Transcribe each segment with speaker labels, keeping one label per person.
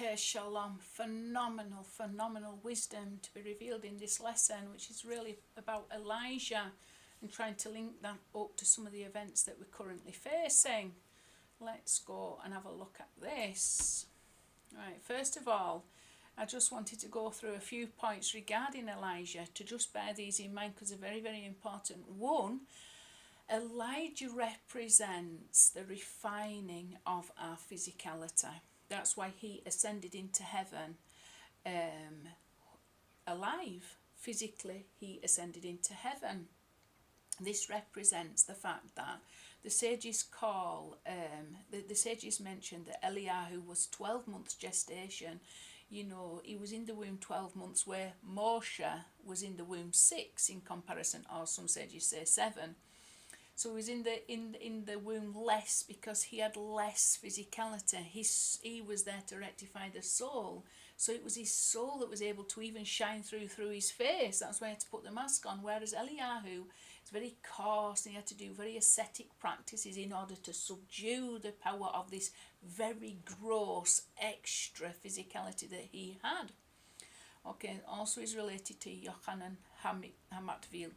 Speaker 1: Okay, Shalom. Phenomenal wisdom to be revealed in this lesson, which is really about Elijah and trying to link that up to some of the events that we're currently facing. Let's go and have a look at this. Right, first of all, I just wanted to go through a few points regarding Elijah to just bear these in mind because they're very important. One, Elijah represents the refining of our physicality. That's why he ascended into heaven alive. Physically, he ascended into heaven. This represents the fact that the sages call, the sages mentioned that Eliyahu was 12 months gestation. You know, he was in the womb 12 months, where Moshe was in the womb 6 in comparison, or some sages say 7. So he was in the womb less because he had less physicality. He was there to rectify the soul. So it was his soul that was able to even shine through his face. That's why he had to put the mask on. Whereas Eliyahu is very coarse and he had to do very ascetic practices in order to subdue the power of this very gross extra physicality that he had. Okay, also is related to Yochanan Hamatviel,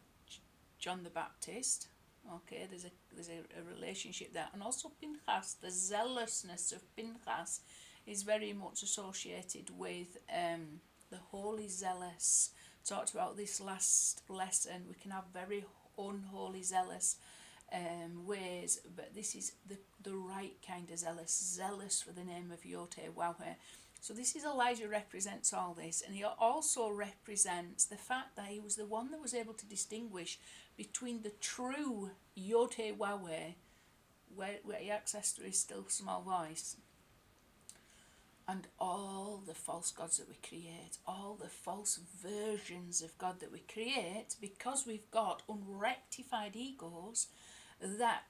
Speaker 1: John the Baptist. Okay, there's a relationship there, and also Pinchas, the zealousness of Pinchas is very much associated with the holy zealous. Talked about this last lesson. We can have very unholy zealous ways, but this is the right kind of zealous for the name of Yahweh. So this is Elijah represents all this, and he also represents the fact that he was the one that was able to distinguish between the true Yahweh, where he accessed through his still small voice, and all the false gods that we create, all the false versions of God that we create, because we've got unrectified egos that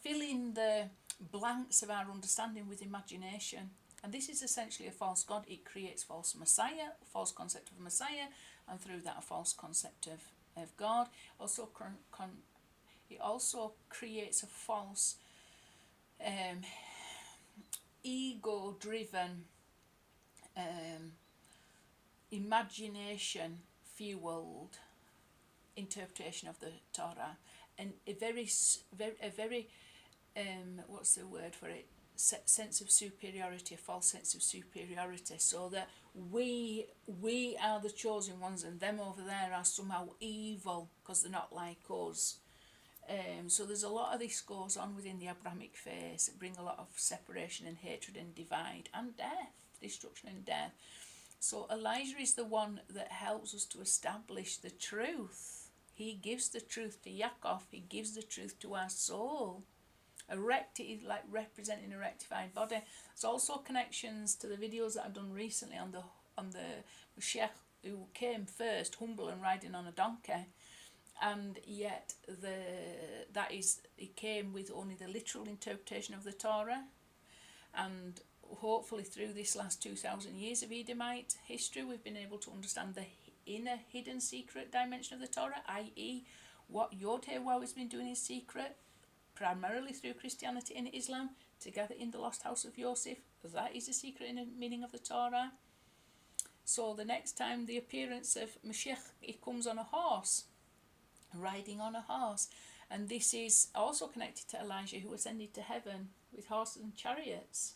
Speaker 1: fill in the blanks of our understanding with imagination. And this is essentially a false god. It creates false Messiah, false concept of Messiah, and through that a false concept of God. Also, it also creates a false ego-driven, imagination-fueled interpretation of the Torah, and a very what's the word for it? Sense of superiority, a false sense of superiority, so that we are the chosen ones and them over there are somehow evil because they're not like us. So there's a lot of this goes on within the Abrahamic faith. It brings a lot of separation and hatred and divide and death, destruction and death. So Elijah is the one that helps us to establish the truth. He gives the truth to Yaakov. He gives the truth to our soul. Is like representing a rectified body. There's also connections to the videos that I've done recently on the Moshiach who came first, humble and riding on a donkey, and yet he came with only the literal interpretation of the Torah, and hopefully through this last 2,000 years of Edomite history we've been able to understand the inner hidden secret dimension of the Torah, i.e. what Yahweh has been doing in secret, primarily through Christianity and Islam, together in the lost house of Yosef. That is the secret and meaning of the Torah. So the next time the appearance of Moshiach, he comes on a horse, riding on a horse, and this is also connected to Elijah, who ascended to heaven with horses and chariots.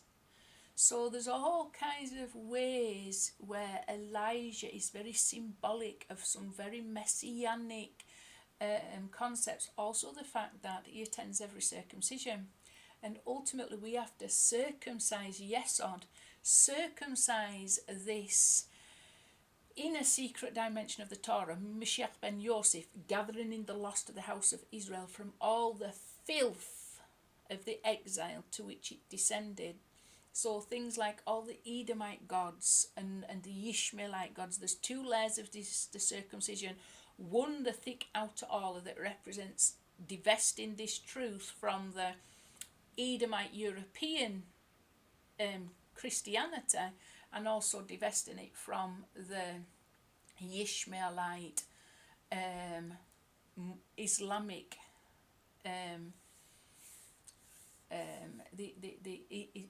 Speaker 1: So there's all kinds of ways where Elijah is very symbolic of some very messianic concepts. Also the fact that he attends every circumcision, and ultimately we have to circumcise Yesod, circumcise this inner secret dimension of the Torah, Moshiach ben Yosef, gathering in the lost of the house of Israel from all the filth of the exile to which it descended. So things like all the Edomite gods and the Ishmaelite gods, there's two layers of the circumcision. One, the thick outer aura that represents divesting this truth from the Edomite European Christianity, and also divesting it from the Ishmaelite Islamic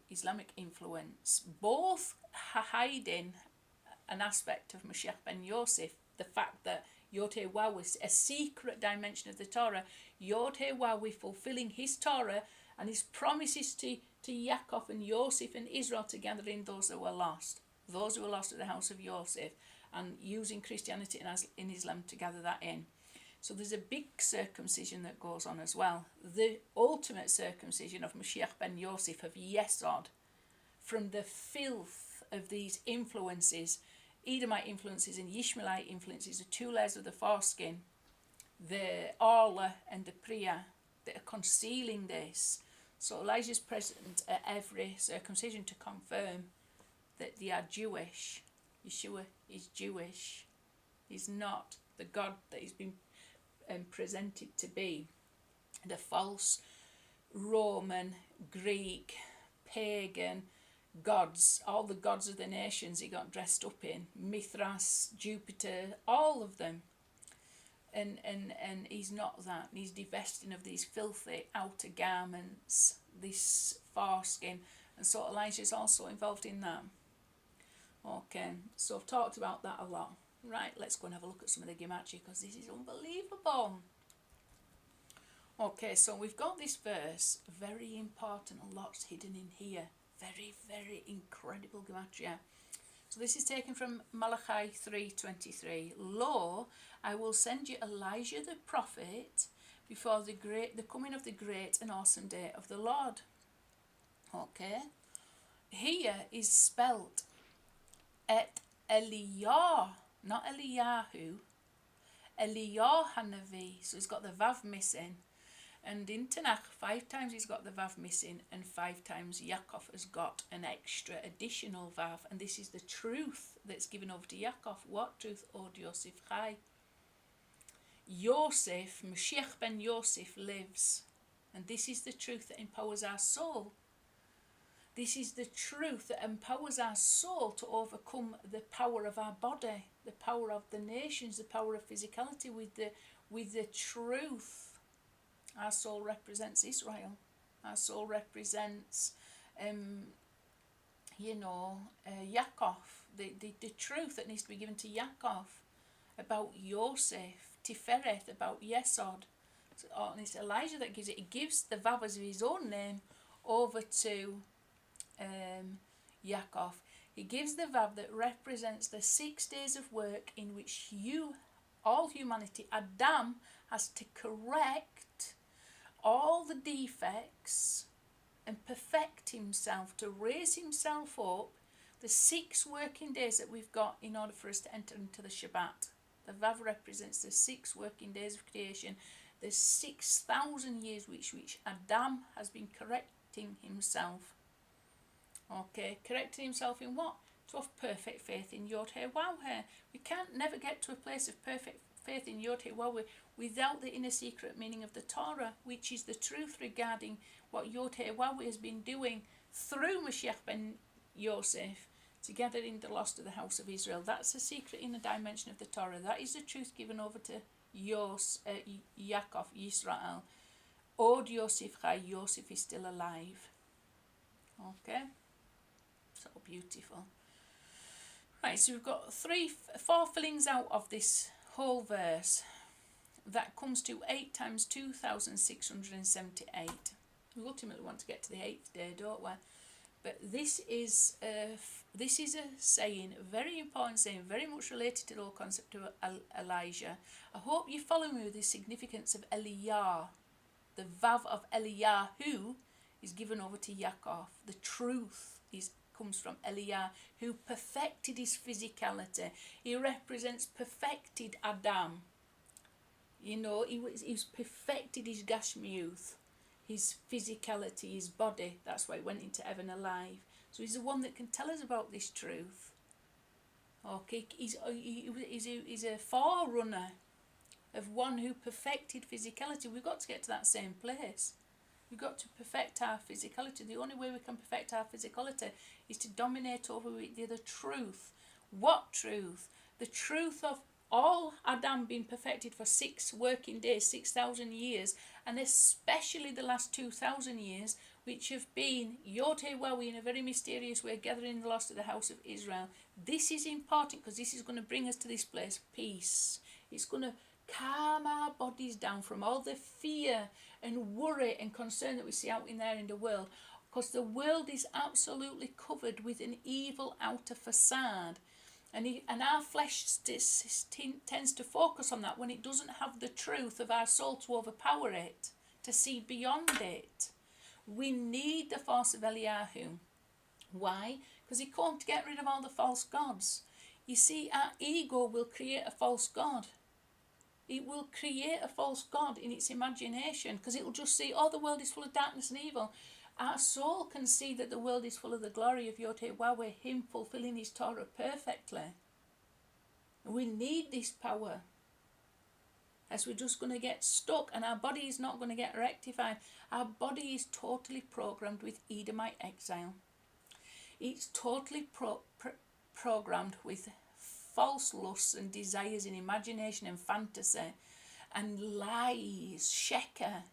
Speaker 1: Islamic influence, both hiding an aspect of Moshiach ben Yosef, the fact that Yod Heh is a secret dimension of the Torah, Yod Heh fulfilling his Torah and his promises to Yaakov and Yosef and Israel to gather in those that were lost, those who were lost at the house of Yosef, and using Christianity and in Islam to gather that in. So there's a big circumcision that goes on as well. The ultimate circumcision of Moshiach ben Yosef, of Yesod, from the filth of these influences, Edomite influences and Yishmaelite influences, the two layers of the foreskin, the Orla and the Priya, that are concealing this. So Elijah's present at every circumcision to confirm that they are Jewish. Yeshivah is Jewish. He's not the God that he's been presented to be. The false Roman, Greek, pagan gods, all the gods of the nations he got dressed up in, Mithras, Jupiter, all of them. And he's not that. He's divesting of these filthy outer garments, this foreskin. And so Elijah's also involved in that. Okay, so I've talked about that a lot. Right, let's go and have a look at some of the Gematria, because this is unbelievable. Okay, so we've got this verse, very important, a lot's hidden in here. Very, very incredible Gematria. So this is taken from Malachi 3:23. Lo, I will send you Elijah the prophet before the coming of the great and awesome day of the Lord. Okay, here is spelt et Eliyah, not Eliyahu, Eliyah Hanavi. So he's got the vav missing. And in Tanakh, 5 times he's got the vav missing, and 5 times Yaakov has got an extra additional vav. And this is the truth that's given over to Yaakov. What truth? Od Yosef Chai. Yosef, Moshiach ben Yosef lives. And this is the truth that empowers our soul. This is the truth that empowers our soul to overcome the power of our body, the power of the nations, the power of physicality with the truth. Our soul represents Israel. Our soul represents, Yaakov. The truth that needs to be given to Yaakov about Yosef, Tiferet, about Yesod. And it's Elijah that gives it. He gives the vavas of his own name over to Yaakov. He gives the vav that represents the 6 days of work in which all humanity, Adam, has to correct all the defects and perfect himself, to raise himself up, the 6 working days that we've got in order for us to enter into the Shabbat. The Vav represents the 6 working days of creation, the 6,000 years which Adam has been correcting himself. Okay, correcting himself in what? To have perfect faith in Yod Heh Waw Heh. We can't never get to a place of perfect faith in Yod Heh Waw Heh without the inner secret meaning of the Torah, which is the truth regarding what Yod Heh Waw Heh has been doing through Moshiach ben Yosef to gather in the lost of the house of Israel. That's the secret inner dimension of the Torah. That is the truth given over to Yaakov, Yisrael. Od Yosef Chai, Yosef is still alive. Okay, so beautiful. Right, so we've got 4 fillings out of this whole verse. That comes to 8 times 2,678. We ultimately want to get to the 8th day, don't we? But this is a saying, a very important saying, very much related to the whole concept of Elijah. I hope you follow me with the significance of Eliyah. The Vav of Eliyahu is given over to Yaakov. The truth comes from Eliyah, who perfected his physicality. He represents perfected Adam. He's perfected his Gashmiuth, his physicality, his body. That's why he went into heaven alive. So he's the one that can tell us about this truth. Okay, he's a forerunner of one who perfected physicality. We've got to get to that same place. We've got to perfect our physicality. The only way we can perfect our physicality is to dominate over the other truth. What truth? The truth of all Adam being perfected for 6 working days, 6,000 years, and especially the last 2,000 years, which have been Yod-Heh-Wawi in a very mysterious way, gathering the lost of the house of Israel. This is important because this is going to bring us to this place, peace. It's going to calm our bodies down from all the fear and worry and concern that we see out in there in the world, because the world is absolutely covered with an evil outer facade, and our flesh tends to focus on that when it doesn't have the truth of our soul to overpower it, to see beyond it. We need the force of Eliyahu. Why? Because he came to get rid of all the false gods. You see, our ego will create a false god. It will create a false god in its imagination, because it will just see, oh, the world is full of darkness and evil. Our soul can see that the world is full of the glory of Yod-Heh-Wawi, him fulfilling his Torah perfectly. We need this power, as we're just going to get stuck, and our body is not going to get rectified. Our body is totally programmed with Edomite exile. It's totally programmed with false lusts and desires and imagination and fantasy and lies, sheker.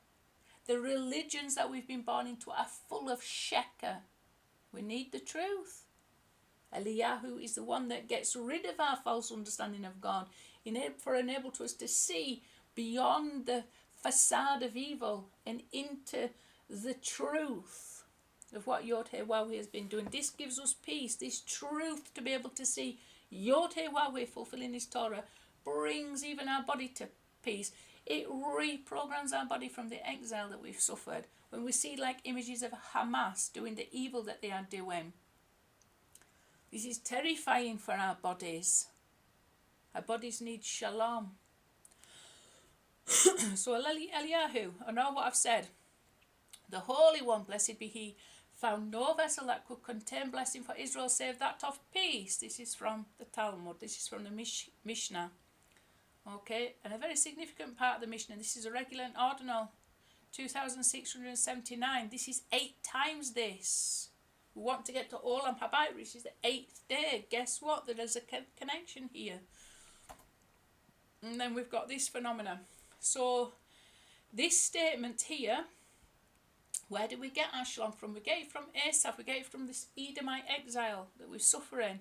Speaker 1: The religions that we've been born into are full of sheker. We need the truth. Eliyahu is the one that gets rid of our false understanding of God, for enable to us to see beyond the facade of evil and into the truth of what Yod-Heh-Wawi has been doing. This gives us peace, this truth to be able to see Yod-Heh-Wawi fulfilling his Torah brings even our body to peace. It reprograms our body from the exile that we've suffered. When we see like images of Hamas doing the evil that they are doing, this is terrifying for our bodies. Our bodies need shalom. So Eliyahu, and all what I've said, the Holy One, blessed be he, found no vessel that could contain blessing for Israel save that of peace. This is from the Talmud. This is from the Mishnah. Okay, and a very significant part of the Mishnah. This is a regular and ordinal 2679. This is 8 times this. We want to get to Olam Habayit, which is the 8th day. Guess what? There is a connection here. And then we've got this phenomenon. So this statement here, where do we get our shalom from? We get it from Asaph. We get it from this Edomite exile that we're suffering.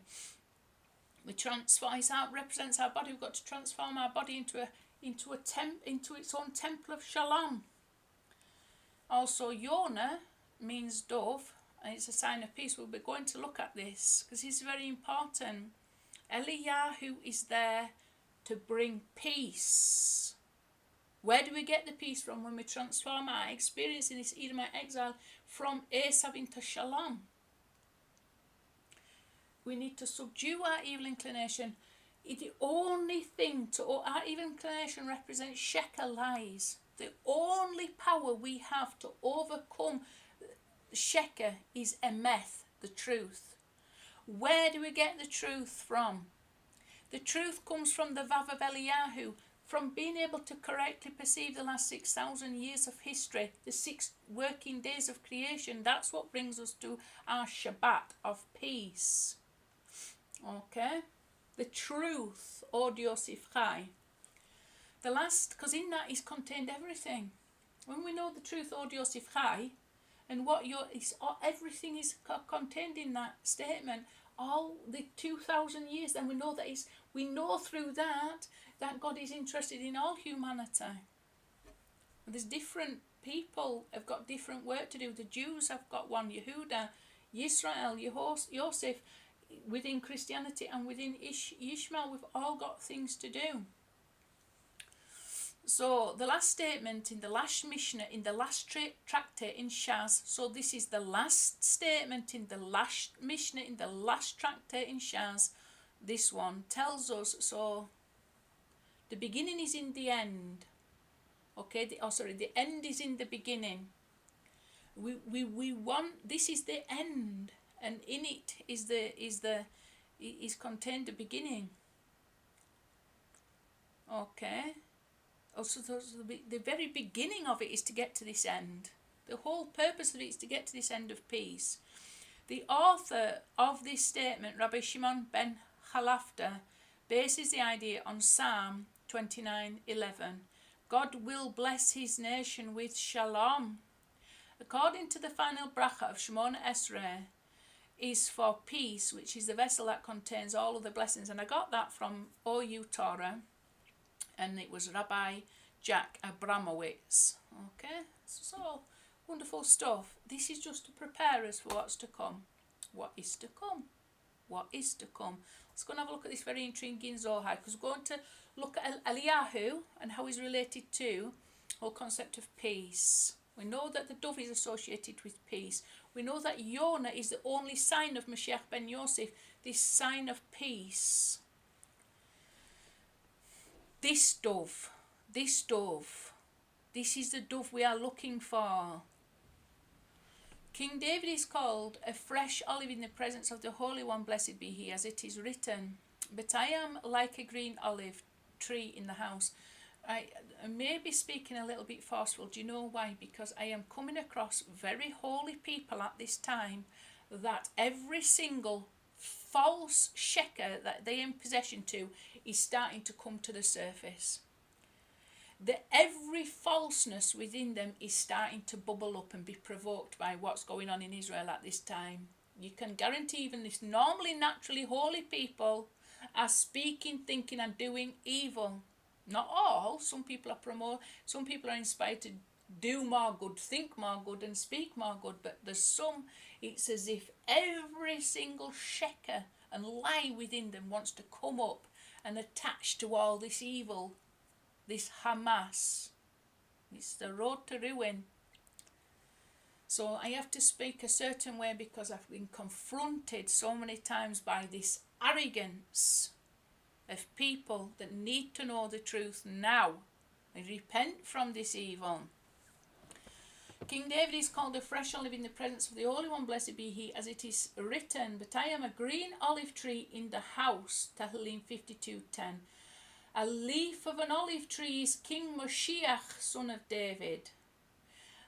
Speaker 1: We transform. It represents our body. We've got to transform our body into its own temple of shalom. Also, Yonah means dove, and it's a sign of peace. We'll be going to look at this because it's very important. Eliyahu is there to bring peace. Where do we get the peace from? When we transform our experience in this Edomite exile from Asaph into shalom. We need to subdue our evil inclination. The only thing our evil inclination represents sheker, lies. The only power we have to overcome sheker is emeth, the truth. Where do we get the truth from? The truth comes from the Vav of Eliyahu, from being able to correctly perceive the last 6,000 years of history, the 6 working days of creation. That's what brings us to our Shabbat of peace. Okay? The truth, Od Yosef Chai. The last, because in that is contained everything. When we know the truth, Od Yosef Chai, and everything is contained in that statement, all the 2,000 years, then we know through that God is interested in all humanity. And there's different people have got different work to do. The Jews have got one, Yehuda, Yisrael, Yosef. Within Christianity and within Ishmael, we've all got things to do. So the last statement in the last Mishnah, in the last tractate in Shas, so this is the last statement in the last Mishnah, in the last tractate in Shas, this one tells us, so the beginning is in the end. Okay, the end is in the beginning. We want, this is the end. And in it is contained the beginning. Okay. Also, the very beginning of it is to get to this end. The whole purpose of it is to get to this end of peace. The author of this statement, Rabbi Shimon ben Chalafta, bases the idea on Psalm 29:11. God will bless his nation with shalom, According to the final bracha of Shemona Esrei, is for peace, which is the vessel that contains all of the blessings. And I got that from OU Torah, and it was Rabbi Jack Abramowitz. Okay, so wonderful stuff. This is just to prepare us for what's to come. What is to come? What is to come? Let's go and have a look at this very intriguing Zohar, because we're going to look at Eliyahu and how he's related to the whole concept of peace. We know that the dove is associated with peace. We know that Yonah is the only sign of Moshiach ben Yosef, this sign of peace. This dove, this is the dove we are looking for. King David is called a fresh olive in the presence of the Holy One, blessed be he, as it is written, but I am like a green olive tree in the house. I may be speaking a little bit forceful. Do you know why? Because I am coming across very holy people at this time that every single false sheker that they are in possession to is starting to come to the surface. That every falseness within them is starting to bubble up and be provoked by what's going on in Israel at this time. You can guarantee even this normally naturally holy people are speaking, thinking and doing evil. Not all. Some people are inspired to do more good, think more good and speak more good, but there's some, it's as if every single sheker and lie within them wants to come up and attach to all this evil, this Hamas. It's the road to ruin. So I have to speak a certain way because I've been confronted so many times by this arrogance of people that need to know the truth now and repent from this evil. King David is called a fresh olive in the presence of the Holy One, blessed be he, as it is written, but I am a green olive tree in the house, Tehilim 52:10. A leaf of an olive tree is King Moshiach, son of David.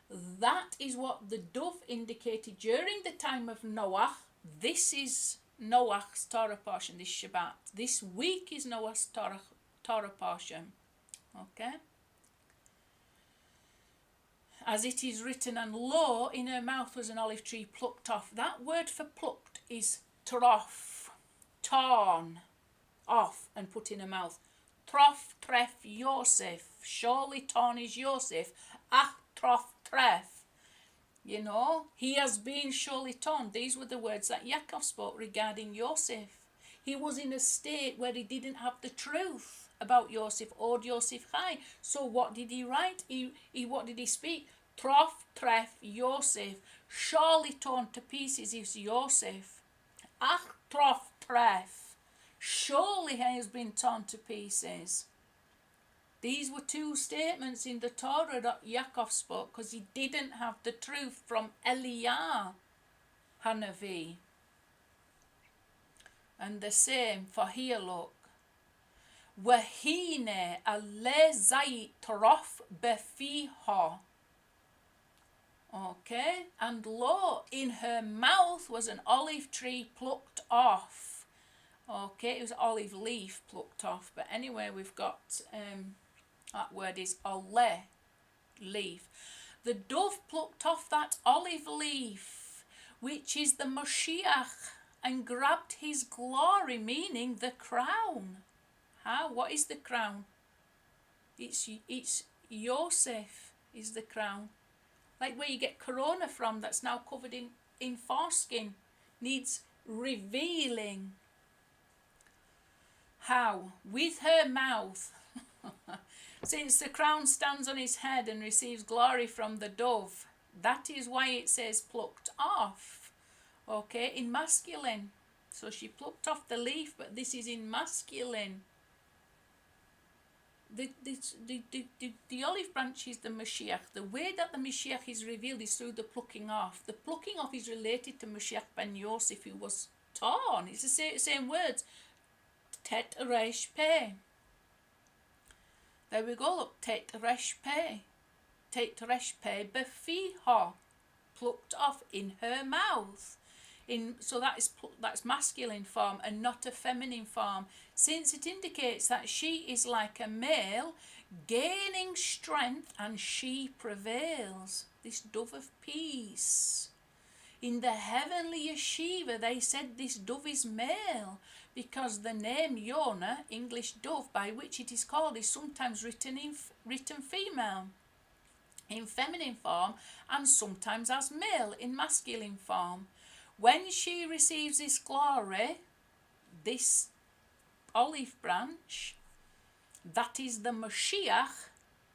Speaker 1: That is what the dove indicated during the time of Noah. This is Noah's Torah portion, this Shabbat. This week is Noah's Torah portion. Okay? As it is written, and lo, in her mouth was an olive tree plucked off. That word for plucked is trof, torn off and put in her mouth. Trof, tref, Yosef. Surely torn is Yosef. Ach, trof, tref. You know, he has been surely torn. These were the words that Yaakov spoke regarding Yosef. He was in a state where he didn't have the truth about Yosef, Od Yosef Chai. So what did he write? What did he speak? Trof, tref, Yosef. Surely torn to pieces is Yosef. Ach, trof, tref. Surely he has been torn to pieces. These were two statements in the Torah that Yaakov spoke because he didn't have the truth from Eliyahu Hanavi. And the same for here, look. Wahine ale zayit trof befiha. Okay, and lo, in her mouth was an olive tree plucked off. Okay, it was olive leaf plucked off, but anyway, we've got that word is ole, leaf. The dove plucked off that olive leaf, which is the Moshiach, and grabbed his glory, meaning the crown. How? What is the crown? It's Yosef is the crown. Like where you get corona from, that's now covered in foreskin, needs revealing. How? With her mouth. Since the crown stands on his head and receives glory from the dove, that is why it says plucked off. Okay, in masculine. So she plucked off the leaf, but this is in masculine. The olive branch is the Mashiach. The way that the Mashiach is revealed is through the plucking off. The plucking off is related to Moshiach ben Yosef, who was torn. It's the same words. Tet resh pe. There we go, look. Tet resh pe. Tet resh pe befiha. Plucked off in her mouth. So that's masculine form and not a feminine form, since it indicates that she is like a male gaining strength, and she prevails. This dove of peace. In the heavenly Yeshivah, they said this dove is male, because the name Yonah, English dove, by which it is called, is sometimes written female, in feminine form, and sometimes as male, in masculine form. When she receives this glory, this olive branch, that is the Moshiach,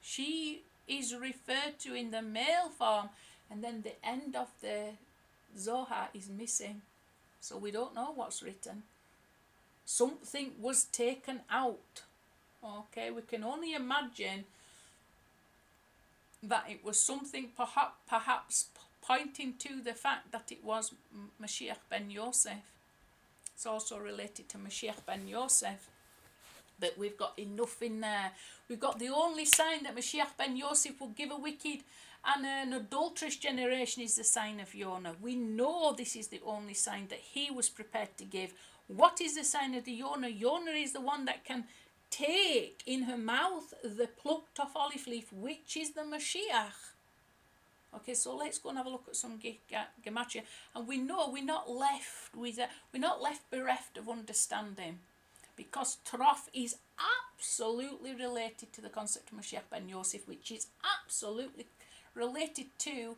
Speaker 1: she is referred to in the male form, and then the end of the Zohar is missing, so we don't know what's written. Something was taken out. Okay, we can only imagine that it was something perhaps pointing to the fact that it was Moshiach ben Yosef. It's also related to Moshiach ben Yosef, but we've got enough in there. We've got the only sign that Moshiach ben Yosef will give a wicked and an adulterous generation is the sign of Yonah. We know this is the only sign that he was prepared to give. What is the sign of the Yonah? Yonah is the one that can take in her mouth the plucked off olive leaf, which is the Mashiach. Okay, so let's go and have a look at some gematria, and we know we're not left bereft of understanding, because Trof is absolutely related to the concept of Moshiach ben Yosef, which is absolutely related to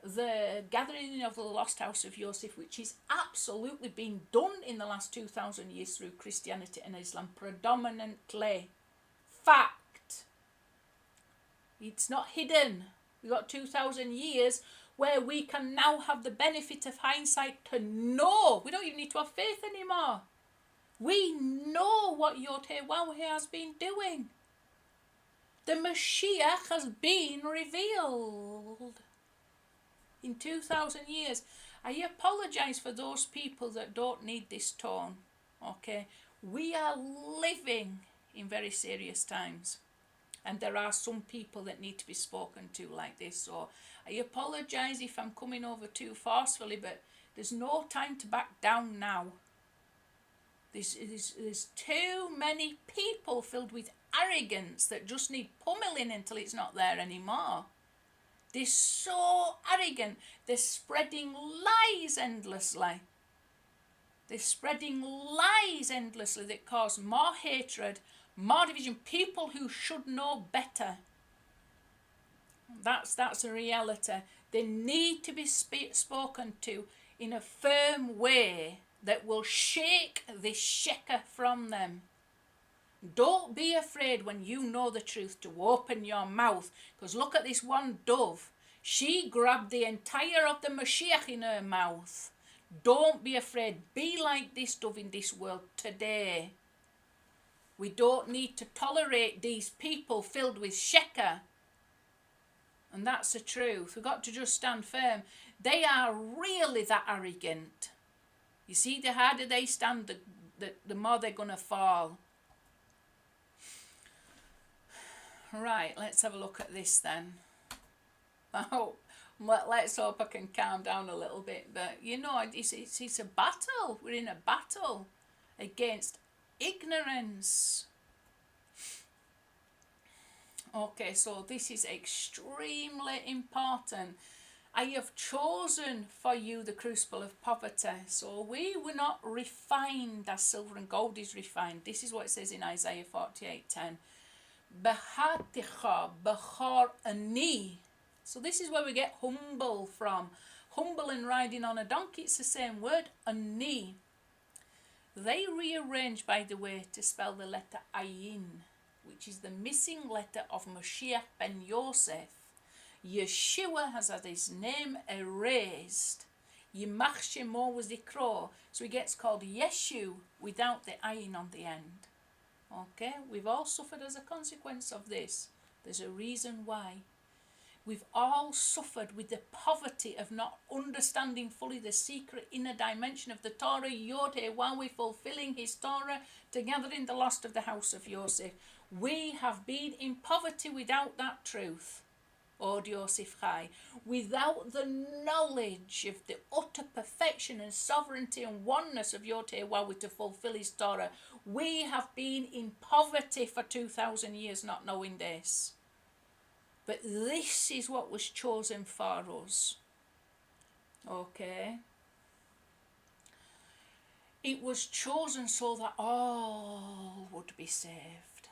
Speaker 1: the gathering of the lost house of Yosef, which is absolutely being done in the last 2,000 years through Christianity and Islam, predominantly. Fact. It's not hidden. We've got 2,000 years where we can now have the benefit of hindsight to know. We don't even need to have faith anymore. We know what Yod-Heh-Waw-Heh has been doing. The Mashiach has been revealed in 2,000 years. I apologise for those people that don't need this tone. Okay, we are living in very serious times, and there are some people that need to be spoken to like this. So I apologise if I'm coming over too forcefully, but there's no time to back down now. There's too many people filled with arrogance that just need pummeling until it's not there anymore. They're so arrogant. They're spreading lies endlessly. They're spreading lies endlessly that cause more hatred, more division. People who should know better. That's a reality. They need to be spoken to in a firm way that will shake this sheker from them. Don't be afraid when you know the truth to open your mouth, because look at this one dove. She grabbed the entire of the Mashiach in her mouth. Don't be afraid. Be like this dove in this world today. We don't need to tolerate these people filled with sheker. And that's the truth. We've got to just stand firm. They are really that arrogant. You see, the harder they stand, the more they're going to fall. Right, let's have a look at this then. Let's hope I can calm down a little bit. But, you know, it's a battle. We're in a battle against ignorance. Okay, so this is extremely important. I have chosen for you the crucible of poverty. So we were not refined as silver and gold is refined. This is what it says in Isaiah 48:10. Behaticha bechor ani. So this is where we get humble from. Humble and riding on a donkey, it's the same word, ani. They rearranged, by the way, to spell the letter ayin, which is the missing letter of Moshiach ben Yosef. Yeshivah has had his name erased. Yimach Shemo was Zikro, so he gets called Yeshu without the ayin on the end. Okay, we've all suffered as a consequence of this. There's a reason why. We've all suffered with the poverty of not understanding fully the secret inner dimension of the Torah, Yod-Heh-Waw-Heh, fulfilling his Torah together in the lost of the house of Yosef. We have been in poverty without that truth. Od Yosef Chai, without the knowledge of the utter perfection and sovereignty and oneness of Yod Tehilim to fulfill his Torah, we have been in poverty for 2,000 years not knowing this. But this is what was chosen for us. Okay? It was chosen so that all would be saved.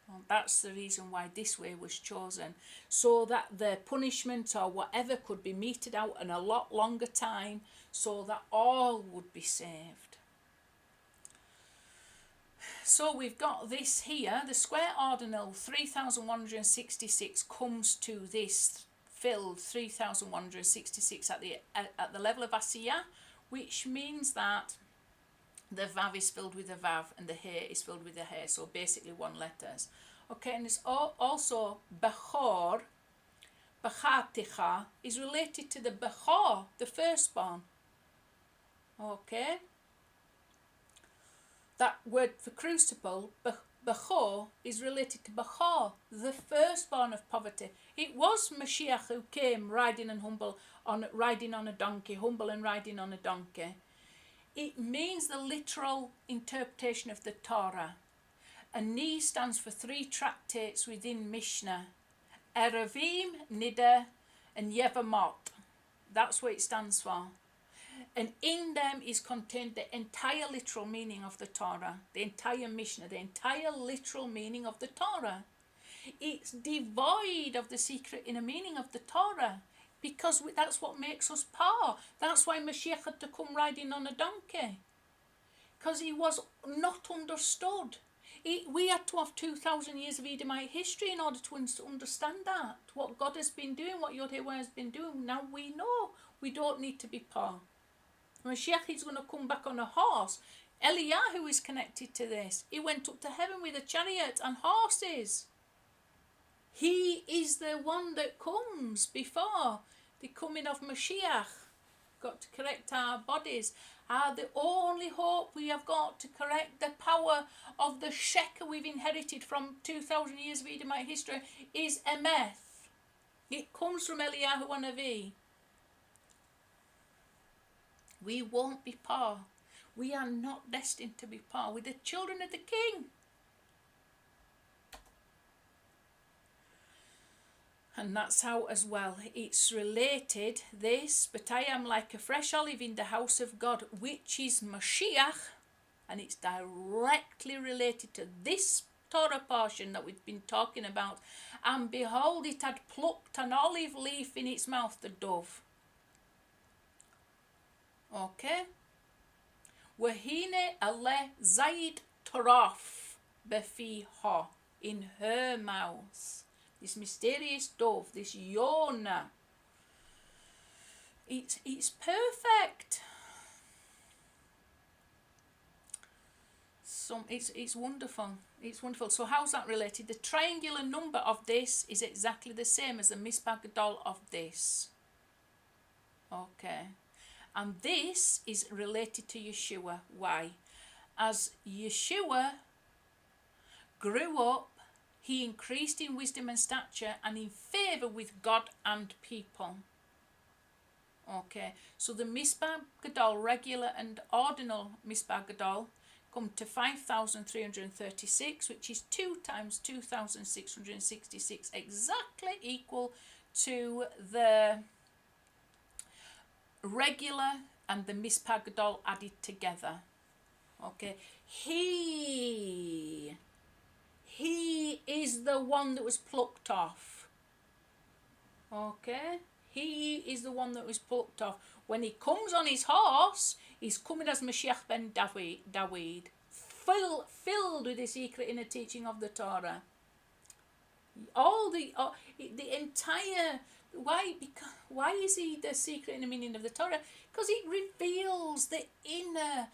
Speaker 1: Well, that's the reason why this way was chosen. So that the punishment or whatever could be meted out in a lot longer time, so that all would be saved. So we've got this here. The square ordinal 3166 comes to this filled 3166 at the level of Asiyah, which means that the Vav is filled with a Vav and the He is filled with a He, so basically one letters. Okay, and it's also Bechor, Becharticha, is related to the Bechor, the firstborn. Okay? That word for crucible, Bechor, is related to Bechor, the firstborn of poverty. It was Moshiach who came riding on a donkey, humble and riding on a donkey. It means the literal interpretation of the Torah. And Ni stands for 3 tractates within Mishnah. Erevim, Nida, and Yevamot. That's what it stands for. And in them is contained the entire literal meaning of the Torah, the entire Mishnah, the entire literal meaning of the Torah. It's devoid of the secret inner meaning of the Torah, because that's what makes us poor. That's why Moshiach had to come riding on a donkey, because he was not understood. We had to have 2,000 years of Edomite history in order to understand that, what God has been doing, what Yod-Heh has been doing. Now we know we don't need to be poor. Moshiach is going to come back on a horse. Eliyahu is connected to this. He went up to heaven with a chariot and horses. He is the one that comes before the coming of Moshiach. Got to correct our bodies. The only hope we have got to correct the power of the sheker we've inherited from 2,000 years of Edomite history is Emeth. It comes from Eliyahu Hanavi. We won't be poor. We are not destined to be poor. We're the children of the King. And that's how as well it's related, this, but I am like a fresh olive in the house of God, which is Moshiach, and it's directly related to this Torah portion that we've been talking about. And behold, it had plucked an olive leaf in its mouth, the dove. Okay? Wahine ale zayit toraf befiha, in her mouth. This mysterious dove, this Yonah. It's perfect. It's wonderful. It's wonderful. So how's that related? The triangular number of this is exactly the same as the Mispah Gadol of this. Okay. And this is related to Yeshivah. Why? As Yeshivah grew up, he increased in wisdom and stature and in favour with God and people. Okay, so the Mispah Gadol, regular and ordinal Mispah Gadol, come to 5,336, which is 2 times 2,666, exactly equal to the regular and the Mispah Gadol added together. Okay, he is the one that was plucked off. Okay, he is the one that was plucked off. When he comes on his horse, he's coming as Moshiach ben David, filled with the secret inner teaching of the Torah. All the entire. Why is he the secret inner meaning of the Torah? Because it reveals the inner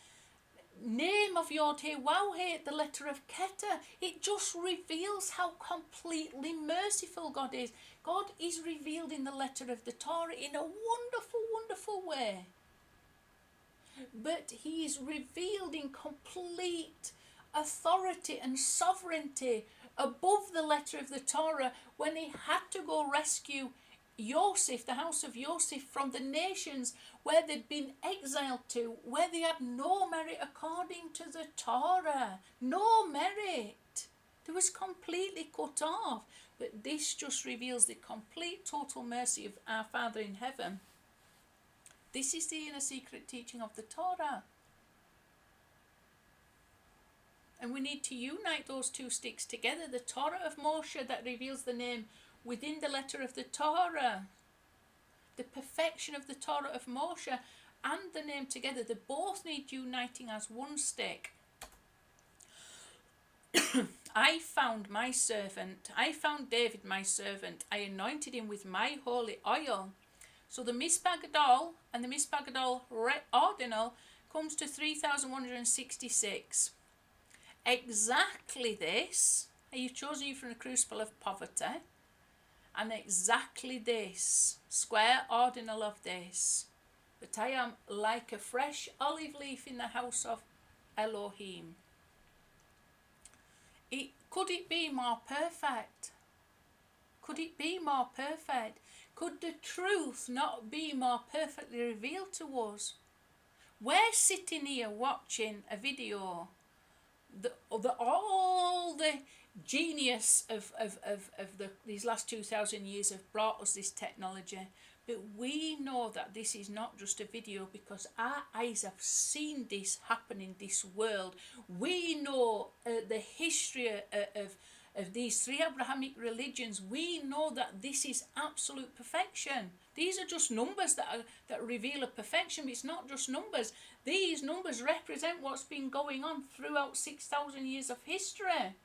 Speaker 1: name of Yod He Waw He, the letter of Keter. It just reveals how completely merciful God is. God is revealed in the letter of the Torah in a wonderful, wonderful way. But he is revealed in complete authority and sovereignty above the letter of the Torah, when he had to go rescue Yosef, the house of Yosef, from the nations where they'd been exiled to, where they had no merit according to the Torah. No merit. They was completely cut off. But this just reveals the complete total mercy of our Father in heaven. This is the inner secret teaching of the Torah. And we need to unite those two sticks together. The Torah of Moshe that reveals the name within the letter of the Torah. The perfection of the Torah of Moshe and the name together. They both need uniting as one stick. I found David my servant. I anointed him with my holy oil. So the Mispah Gadol and the Mispah Gadol ordinal comes to 3,166. Exactly this. I have chosen you from the crucible of poverty. And exactly this, square ordinal of this, that I am like a fresh olive leaf in the house of Elohim. Could it be more perfect? Could it be more perfect? Could the truth not be more perfectly revealed to us? We're sitting here watching a video. All the genius of these last 2,000 years have brought us this technology. But we know that this is not just a video because our eyes have seen this happen in this world. We know the history of these three Abrahamic religions. We know that this is absolute perfection. These are just numbers that reveal a perfection, but it's not just numbers. These numbers represent what's been going on throughout 6,000 years of history.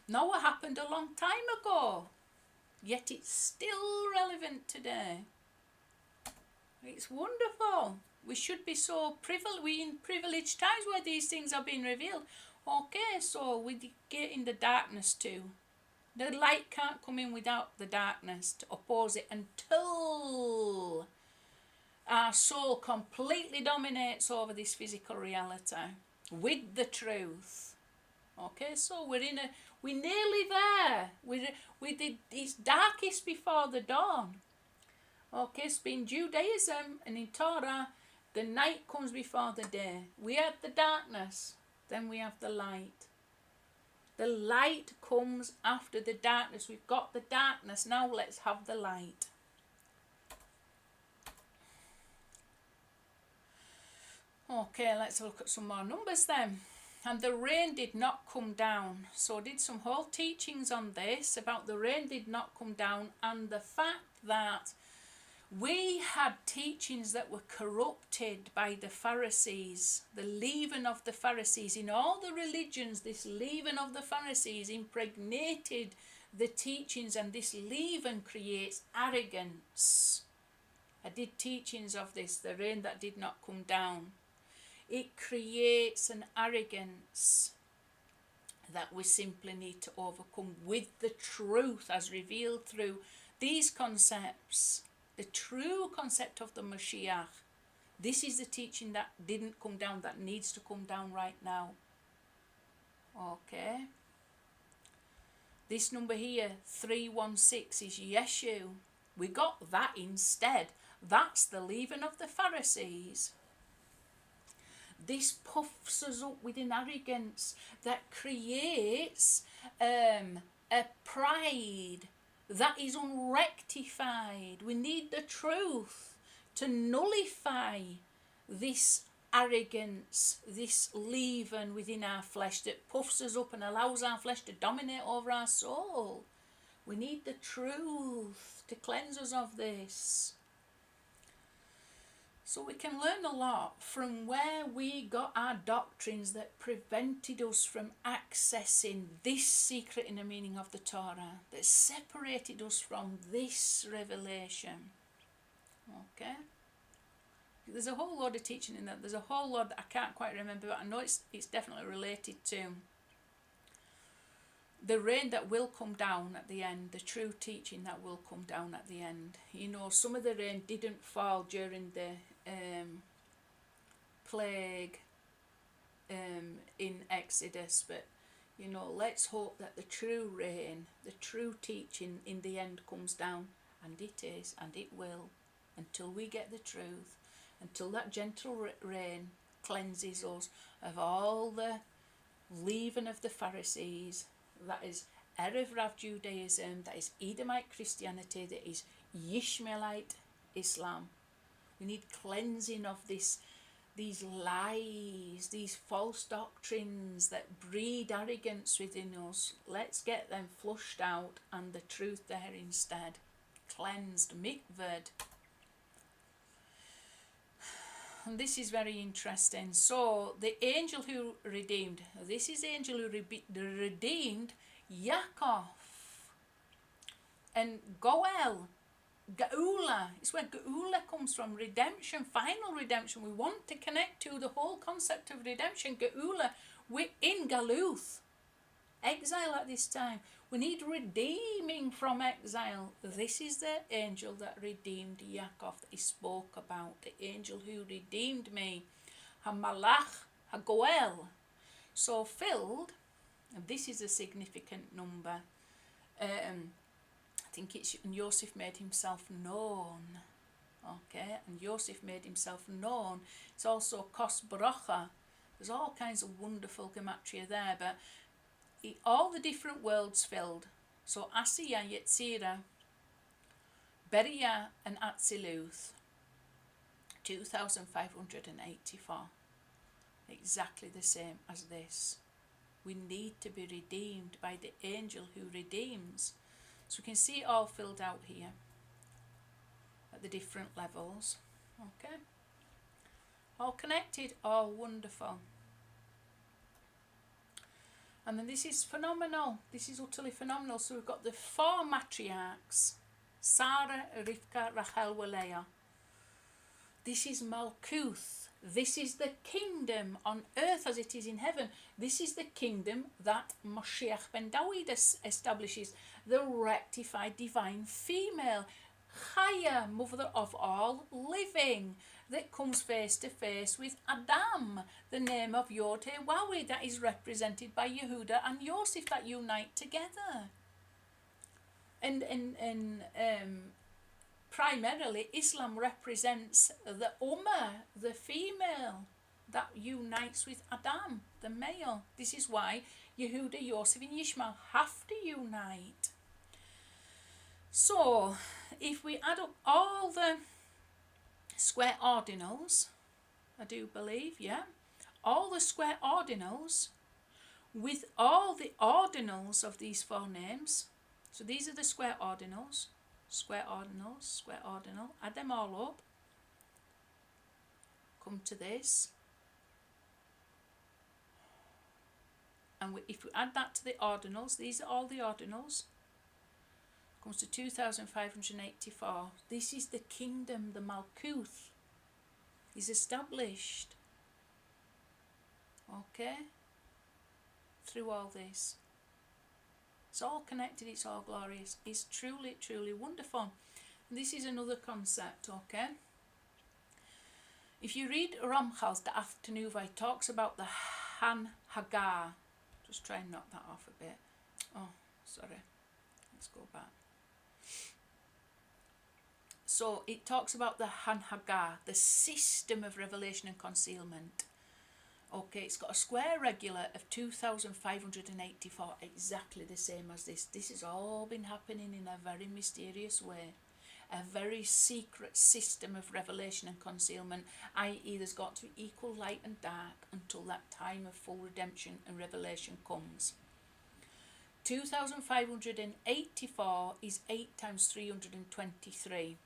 Speaker 1: Noah happened a long time ago. Yet it's still relevant today. It's wonderful. We should be so we in privileged times where these things are being revealed. Okay, so we get in the darkness too. The light can't come in without the darkness to oppose it until our soul completely dominates over this physical reality with the truth. Okay, so we're nearly there. It's darkest before the dawn. Okay, so in Judaism and in Torah, the night comes before the day. We have the darkness, then we have the light. The light comes after the darkness. We've got the darkness, now let's have the light. Okay, let's look at some more numbers then. And the rain did not come down. So I did some whole teachings on this, about the rain did not come down, and the fact that we had teachings that were corrupted by the Pharisees, the leaven of the Pharisees. In all the religions, this leaven of the Pharisees impregnated the teachings, and this leaven creates arrogance. I did teachings of this, the rain that did not come down. It creates an arrogance that we simply need to overcome with the truth as revealed through these concepts. The true concept of the Moshiach. This is the teaching that didn't come down, that needs to come down right now. Okay. This number here, 316, is Yeshua. We got that instead. That's the leaven of the Pharisees. This puffs us up with an arrogance that creates a pride that is unrectified. We need the truth to nullify this arrogance, this leaven within our flesh that puffs us up and allows our flesh to dominate over our soul. We need the truth to cleanse us of this. So we can learn a lot from where we got our doctrines that prevented us from accessing this secret inner meaning of the Torah, that separated us from this revelation. Okay? There's a whole lot of teaching in that. There's a whole lot that I can't quite remember, but I know it's definitely related to the rain that will come down at the end, the true teaching that will come down at the end. You know, some of the rain didn't fall during the plague in Exodus, but You know, let's hope that the true rain, the true teaching in the end comes down, and it is, and it will, until we get the truth, until that gentle rain cleanses us of all the leaven of the Pharisees, that is Erev Rav Judaism, that is Edomite Christianity, that is Ishmaelite Islam. We need cleansing of these lies, these false doctrines that breed arrogance within us. Let's get them flushed out and the truth there instead. Cleansed, mikved. And this is very interesting. So the angel who redeemed, this is the angel who redeemed Yaakov and Goel. Geula, it's where Geula comes from, redemption, final redemption. We want to connect to the whole concept of redemption. Geula, we're in Galuth, exile at this time. We need redeeming from exile. This is the angel that redeemed Yaakov that he spoke about, the angel who redeemed me, Hamalach, Hagoel. So filled, and this is a significant number, I think it's, and Yosef made himself known. Okay, and Yosef made himself known. It's also Kos Bracha. There's all kinds of wonderful gematria there, but all the different worlds filled. So Asiya, Yetzirah, Beria and Atziluth, 2584. Exactly the same as this. We need to be redeemed by the angel who redeems. So we can see it all filled out here at the different levels. Okay, all connected, all wonderful. And then this is phenomenal. This is utterly phenomenal. So we've got the four matriarchs, Sarah, Rivka, Rachel, Leah. This is Malkuth. This is the kingdom on earth as it is in heaven. This is the kingdom that Moshiach ben Dawid establishes, the rectified divine female, Chaya, mother of all living, that comes face to face with Adam, the name of Yod-Heh-Wahweh, that is represented by Yehuda and Yosef, that unite together. And primarily, Islam represents the Ummah, the female, that unites with Adam, the male. This is why Yehuda, Yosef and Yishmael have to unite. So, if we add up all the square ordinals, I do believe, yeah, all the square ordinals with all the ordinals of these four names, so these are the square ordinals, square ordinals, square ordinal, add them all up, come to this, and if we add that to the ordinals, these are all the ordinals, comes to 2584. This is the kingdom, the Malkuth is established, okay, through all this. It's all connected, it's all glorious. It's truly, truly wonderful. And this is another concept, okay? If you read Ramchal's the Afternuva, it talks about the Han Hagar. Just try and knock that off a bit. Oh, sorry. Let's go back. So it talks about the Han Hagar, the system of revelation and concealment. Okay, it's got a square regular of 2584, exactly the same as this. This has all been happening in a very mysterious way. A very secret system of revelation and concealment, i.e. there's got to be equal light and dark until that time of full redemption and revelation comes. 2584 is 8 times 323.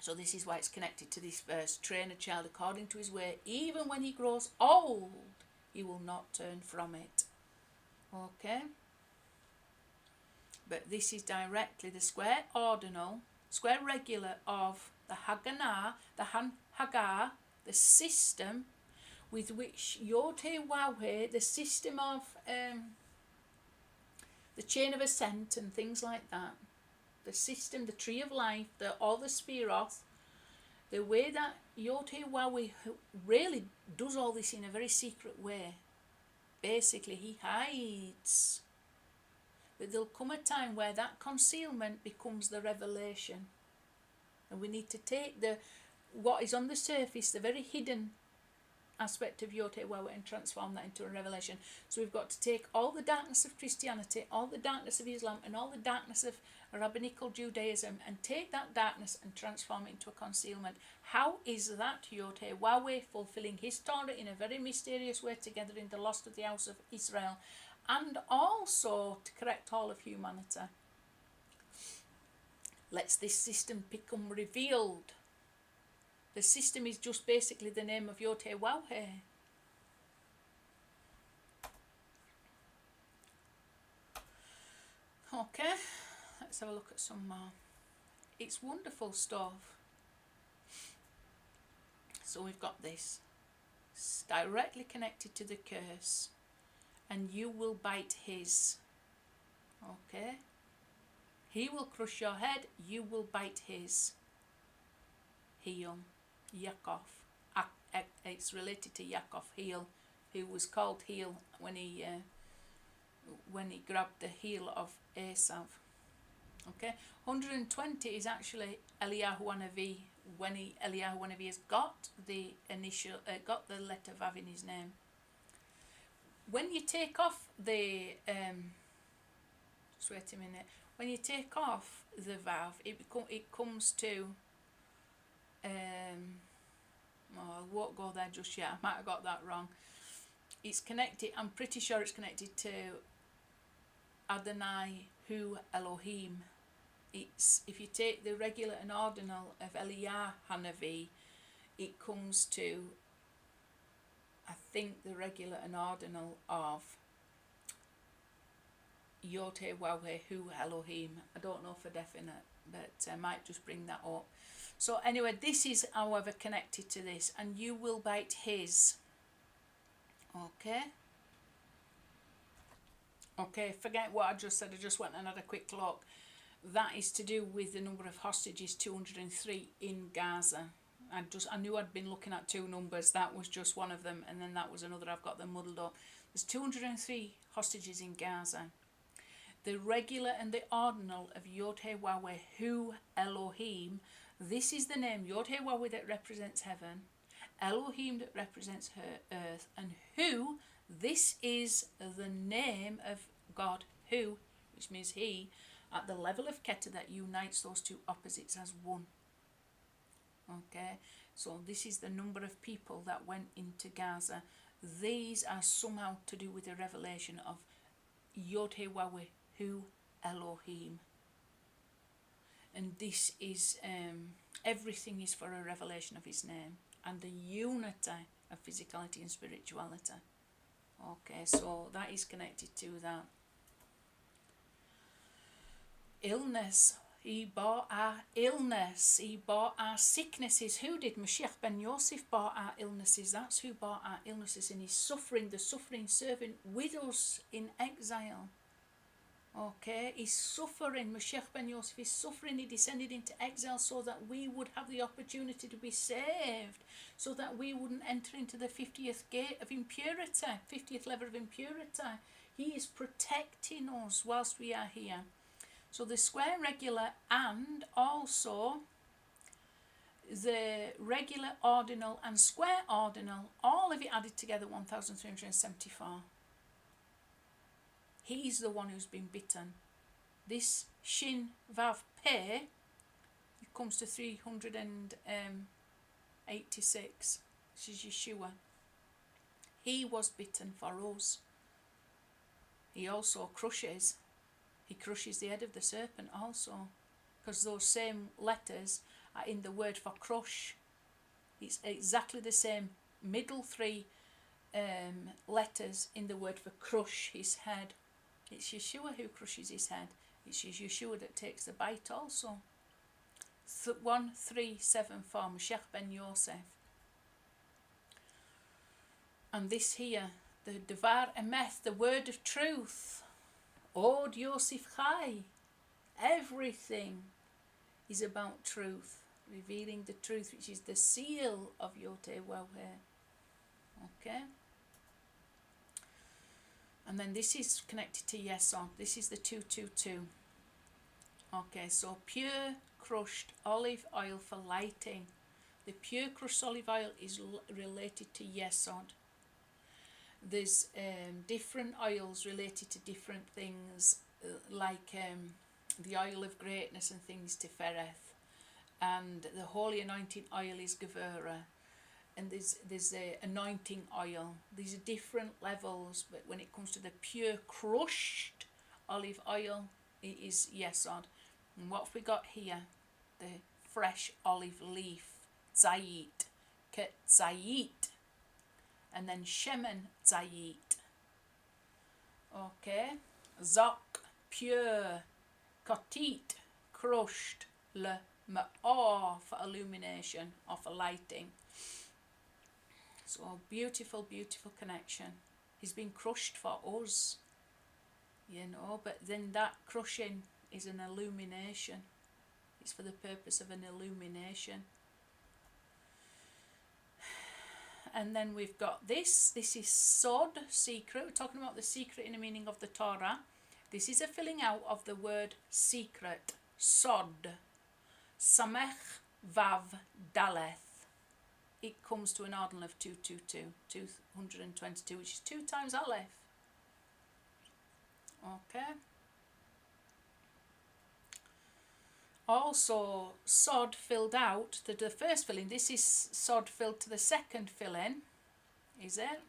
Speaker 1: So this is why it's connected to this verse. Train a child according to his way. Even when he grows old, he will not turn from it. Okay? But this is directly the square ordinal, square regular of the Haganah, the Han Hagar, the system with which Yod-Heh-Wahweh, the system of the chain of ascent and things like that, the system, the tree of life, all the Spiroth, the way that Yod-Heh-Wahweh really does all this in a very secret way. basically he hides. But there'll come a time where that concealment becomes the revelation. And we need to take what is on the surface, the very hidden aspect of Yod Heh and transform that into a revelation. So we've got to take all the darkness of Christianity, all the darkness of Islam, and all the darkness of rabbinical Judaism, and take that darkness and transform it into a concealment. How is that Yod Heh fulfilling his Torah in a very mysterious way together in the lost of the house of Israel, and also to correct all of humanity? Lets this system become revealed. The system is just basically the name of Yod Heh. Okay, let's have a look at some more. It's wonderful stuff. So we've got this. It's directly connected to the curse. And you will bite his. Okay. He will crush your head, you will bite his heel. Yaakov. It's related to Yaakov, heel, who was called heel when he grabbed the heel of Esav. Okay, 120 is actually Eliyahu Hanavi, when Eliyahu Hanavi has got the letter Vav in his name. When you take off the just wait a minute. When you take off the Vav, it comes to I won't go there just yet. I might have got that wrong. It's connected. I'm pretty sure it's connected to Adonai Hu Elohim. It's, if you take the regular and ordinal of Eliyahu Hanavi, it comes to, I think, the regular and ordinal of Yod Heh Hu Elohim. I don't know for definite, but I might just bring that up. So anyway, this is, however, connected to this, and you will bite his. Okay. Okay, forget what I just said. I just went and had a quick look. That is to do with the number of hostages, 203 in Gaza. I knew I'd been looking at two numbers. That was just one of them, and then that was another. I've got them muddled up. There's 203 hostages in Gaza. The regular and the ordinal of Yod Heh Hu Elohim. This is the name Yod Heh that represents heaven, Elohim that represents her earth, and Hu, this is the name of God, Hu, which means he, at the level of Keter that unites those two opposites as one. Okay, so this is the number of people that went into Gaza. These are somehow to do with the revelation of Yod Heh Hu Elohim. And this is, everything is for a revelation of his name and the unity of physicality and spirituality. Okay, so that is connected to that. Illness. He bore our illness. He bore our sicknesses. Who did? Moshiach ben Yosef bore our illnesses. That's who bore our illnesses in his suffering, the suffering servant with us in exile. Okay, he's suffering. Moshiach ben Yosef is suffering. He descended into exile so that we would have the opportunity to be saved, so that we wouldn't enter into the 50th gate of impurity, 50th level of impurity. He is protecting us whilst we are here. So the square regular and also the regular ordinal and square ordinal, all of it added together, 1,374. He's the one who's been bitten. This Shin Vav Peh, it comes to 386. This is Yeshivah. He was bitten for us. He also crushes. He crushes the head of the serpent also, because those same letters are in the word for crush. It's exactly the same middle three letters in the word for crush his head. It's Yeshivah who crushes his head. It's Yeshivah that takes the bite also. 1374, Moshiach ben Yosef. And this here, the Devar Emeth, the word of truth. Od Yosef Chai. Everything is about truth, revealing the truth, which is the seal of Yod Heh. Okay? And then this is connected to Yesod. This is the 222. Okay, so pure crushed olive oil for lighting. The pure crushed olive oil is related to Yesod. There's different oils related to different things, like the oil of greatness and things Tifereth, and the holy anointing oil is Gevurah, and there's a anointing oil. These are different levels, but when it comes to the pure crushed olive oil, it is Yesod. And what have we got here? The fresh olive leaf, Zayit, Ketzayit, and then Shemen Zayit. Okay, Zok, pure, Kotit, crushed, Le Ma'or, for illumination or for lighting. So beautiful, beautiful connection. He's been crushed for us, but then that crushing is an illumination. It's for the purpose of an illumination. And then we've got this. This is Sod, secret. We're talking about the secret in the meaning of the Torah. This is a filling out of the word secret. Sod. Samech Vav Daleth. It comes to an ordinal of 222, which is 2 times Aleph. Okay. Also, Sod filled out to the first filling. This is Sod filled to the second filling. Is it?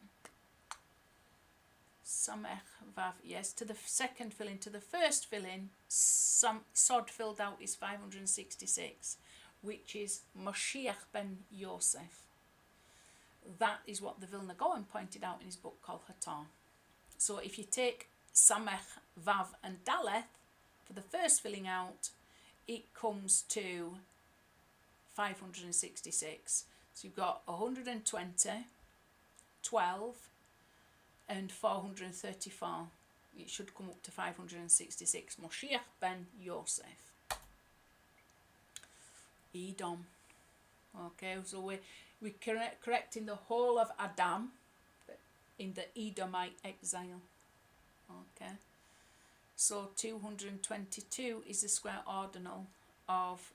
Speaker 1: Samech Vav. Yes, to the second filling. To the first filling, Sod filled out is 566, which is Moshiach ben Yosef. That is what the Vilna Gaon pointed out in his book called Hatar. So if you take Samech, Vav and Daleth for the first filling out, it comes to 566. So you've got 120, 12 and 434. It should come up to 566. Moshiach ben Yosef. Edom. Okay, so we're correcting the whole of Adam in the Edomite exile. Okay, so 222 is the square ordinal of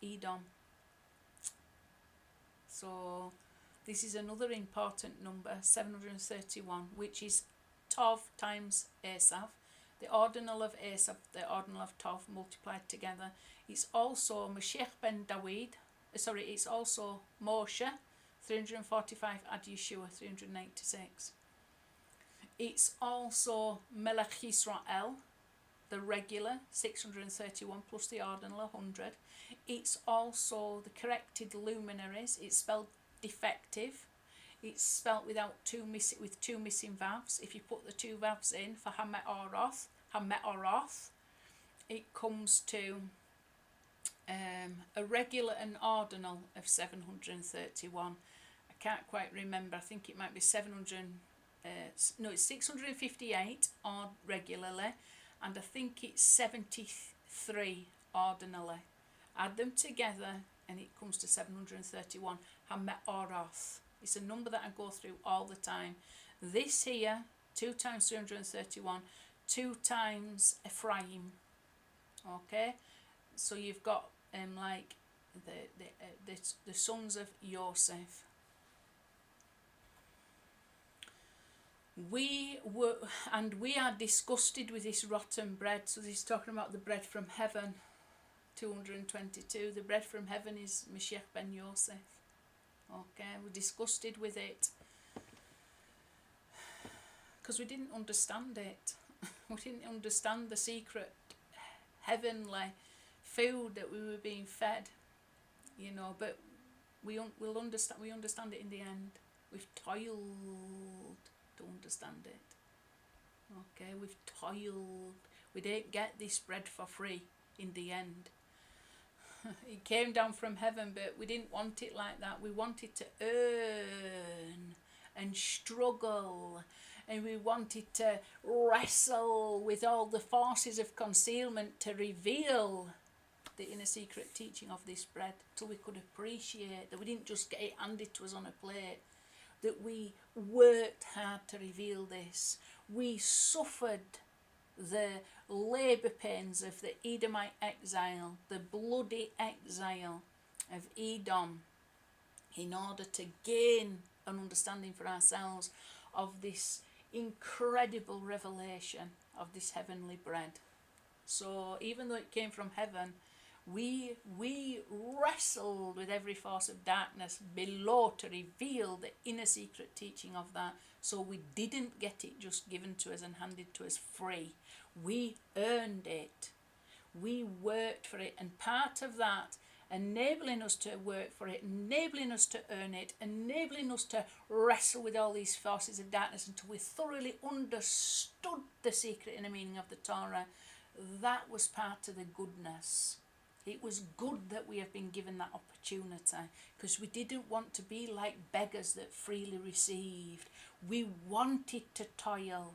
Speaker 1: Edom. So this is another important number, 731, which is Tov times Esav. The ordinal of Esav, the ordinal of Tov multiplied together. It's also Moshiach ben David. It's also Moshe, 345, add Yeshivah, 386. It's also Melech Yisrael, the regular, 631 plus the ordinal, 100. It's also the corrected luminaries. It's spelled defective. It's spelt with two missing vowels. If you put the 2 vowels in for Hame'oroth, it comes to a regular and ordinal of 731. I can't quite remember. I think it might be 658 odd regularly, and I think it's 73 ordinally. Add them together and it comes to 731. Hame'oroth. It's a number that I go through all the time. This here, 2 times 331, 2 times Ephraim. Okay, so you've got like the sons of Yosef. We are disgusted with this rotten bread. So he's talking about the bread from heaven. 222. The bread from heaven is Moshiach ben Yosef. Okay, we're disgusted with it because we didn't understand it. We didn't understand the secret heavenly food that we were being fed, but we'll understand. We understand it in the end. We've toiled to understand it. Okay, we've toiled. We didn't get this bread for free in the end. It came down from heaven, but we didn't want it like that. We wanted to earn and struggle, and we wanted to wrestle with all the forces of concealment to reveal the inner secret teaching of this bread till we could appreciate that we didn't just get it handed to us on a plate. that we worked hard to reveal this. We suffered the labour pains of the Edomite exile, the bloody exile of Edom, in order to gain an understanding for ourselves of this incredible revelation of this heavenly bread. So even though it came from heaven, we wrestled with every force of darkness below to reveal the inner secret teaching of that. So we didn't get it just given to us and handed to us free. We earned it. We worked for it. And part of that, enabling us to work for it, enabling us to earn it, enabling us to wrestle with all these forces of darkness until we thoroughly understood the secret and the meaning of the Torah, that was part of the goodness. It was good that we have been given that opportunity, because we didn't want to be like beggars that freely received. We wanted to toil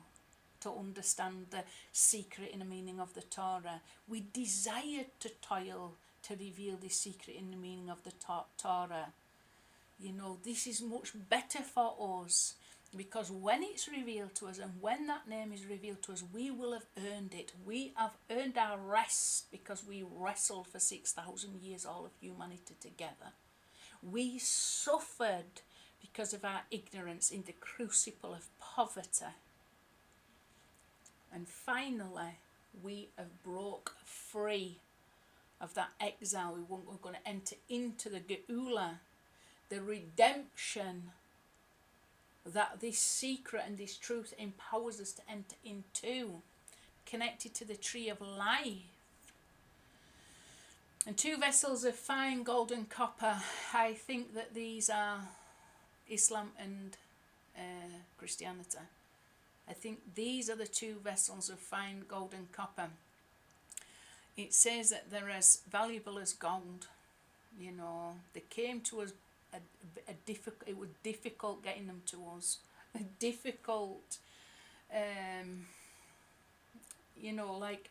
Speaker 1: to understand the secret and the meaning of the Torah. We desired to toil to reveal the secret and the meaning of the Torah. You know, this is much better for us, because when it's revealed to us and when that name is revealed to us, we will have earned it. We have earned our rest because we wrestled for 6,000 years, all of humanity together. We suffered because of our ignorance in the crucible of poverty. And finally, we have broke free of that exile. We're going to enter into the Geula, the redemption that this secret and this truth empowers us to enter into, connected to the tree of life. And 2 vessels of fine gold and copper. I think that these are Islam and Christianity. I think these are the 2 vessels of fine gold and copper. It says that they're as valuable as gold. You know, they came to us. It was difficult getting them to us. Difficult, you know, like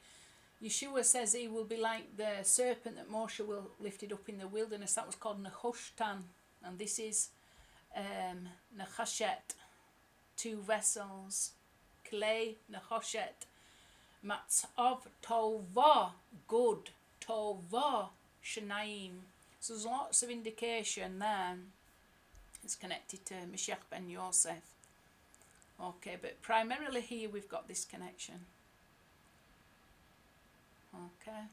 Speaker 1: Yeshivah says, he will be like the serpent that Moshe will lifted up in the wilderness. That was called Nehushtan, and this is Nechashet, 2 vessels, clay, Nechoshet, Matzov, Tova, good, Tova, Shanaim. So there's lots of indication there. It's connected to Moshiach ben Yosef. Okay, but primarily here we've got this connection. Okay.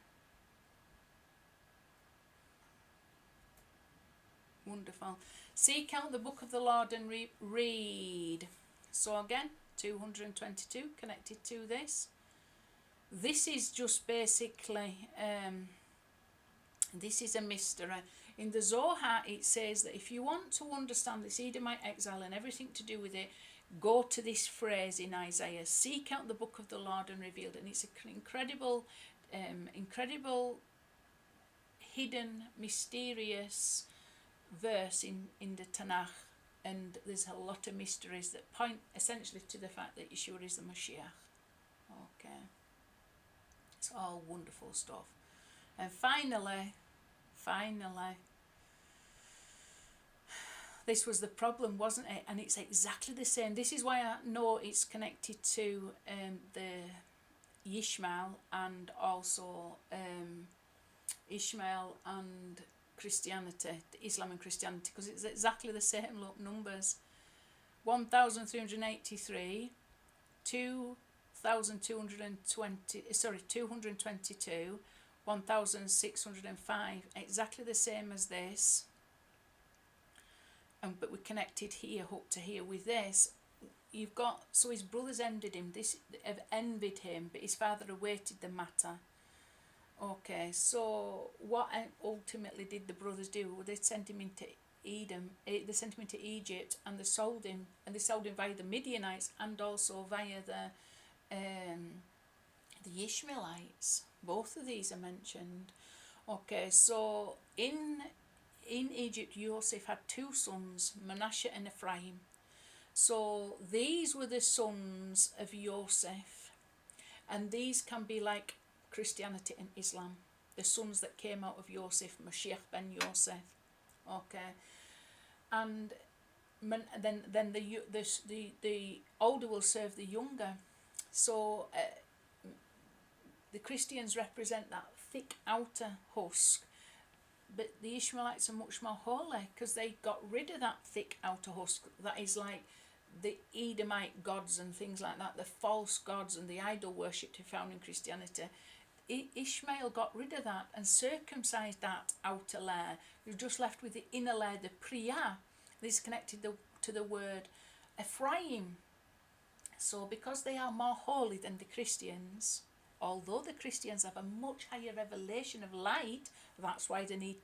Speaker 1: Wonderful. Seek out the book of the Lord and read. So again, 222 connected to this. This is just basically, this is a mystery. In the Zohar, it says that if you want to understand this Edomite exile and everything to do with it, go to this phrase in Isaiah: seek out the book of the Lord and revealed. And it's an incredible, incredible, hidden, mysterious verse in the Tanakh. And there's a lot of mysteries that point essentially to the fact that Yeshua is the Moshiach. Okay. It's all wonderful stuff. And finally, this was the problem, wasn't it? And it's exactly the same. This is why I know it's connected to the Ishmael and also Ishmael and Christianity, Islam and Christianity, because it's exactly the same numbers. 1,383, 222, 1,605, exactly the same as this. But we're connected here, up to here with this. You've got, so his brothers envied him, but his father awaited the matter. Okay, so what ultimately did the brothers do? Well, they sent him into they sent him into Egypt, and they sold him via the Midianites and also via the Ishmaelites. Both of these are mentioned. Okay, so in Egypt, Joseph had 2 sons, Manasseh and Ephraim. So these were the sons of Joseph, and these can be like Christianity and Islam, the sons that came out of Joseph, Moshiach ben Yosef. Okay, and the older will serve the younger. So the Christians represent that thick outer husk, but the Ishmaelites are much more holy because they got rid of that thick outer husk. That is like the Edomite gods and things like that, the false gods and the idol worship found in Christianity. Ishmael got rid of that and circumcised that outer layer. You're just left with the inner layer, the priya. This is connected to the word Ephraim. So because they are more holy than the Christians, although the Christians have a much higher revelation of light, that's why they need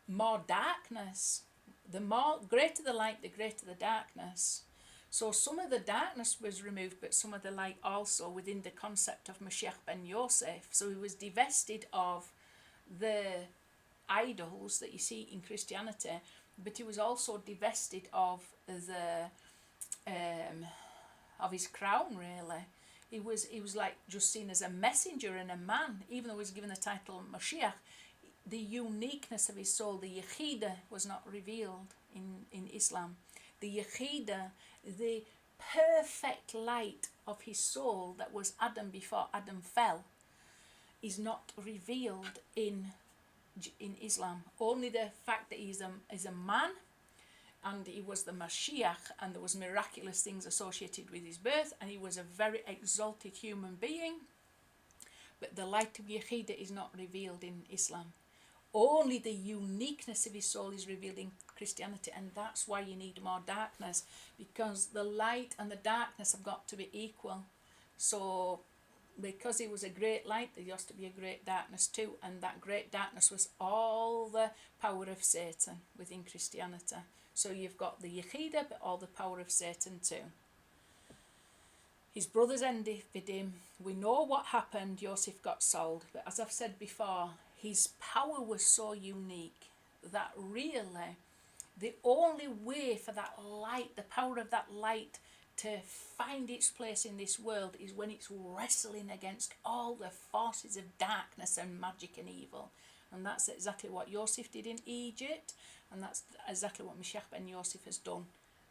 Speaker 1: more darkness. The more greater the light, the greater the darkness. So some of the darkness was removed, but some of the light also within the concept of Moshiach ben Yosef. So he was divested of the idols that you see in Christianity, but he was also divested of the of his crown. Really, he was like just seen as a messenger and a man, even though he was given the title Moshiach. The uniqueness of his soul, the Yeshivah, was not revealed in Islam. The Yeshivah, the perfect light of his soul that was Adam before Adam fell, is not revealed in Islam. Only the fact that he's a man, and he was the Mashiach, and there was miraculous things associated with his birth, and he was a very exalted human being. But the light of Yeshivah is not revealed in Islam. Only the uniqueness of his soul is revealed in Christianity, and that's why you need more darkness, because the light and the darkness have got to be equal. So because he was a great light, there has to be a great darkness too, and that great darkness was all the power of Satan within Christianity. So you've got the Yeshivah, but all the power of Satan too. His brothers envied him. We know what happened. Joseph got sold, but as I've said before, his power was so unique that really the only way for that light, the power of that light, to find its place in this world is when it's wrestling against all the forces of darkness and magic and evil. And that's exactly what Joseph did in Egypt, and that's exactly what Moshiach ben Yosef has done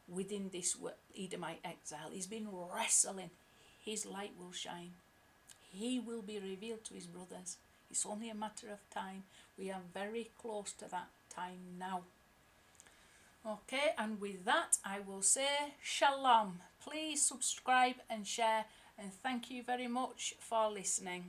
Speaker 1: within this Edomite exile. He's been wrestling. His light will shine. He will be revealed to his brothers. It's only a matter of time. We are very close to that time now. Okay, and with that I will say shalom. Please subscribe and share, and thank you very much for listening.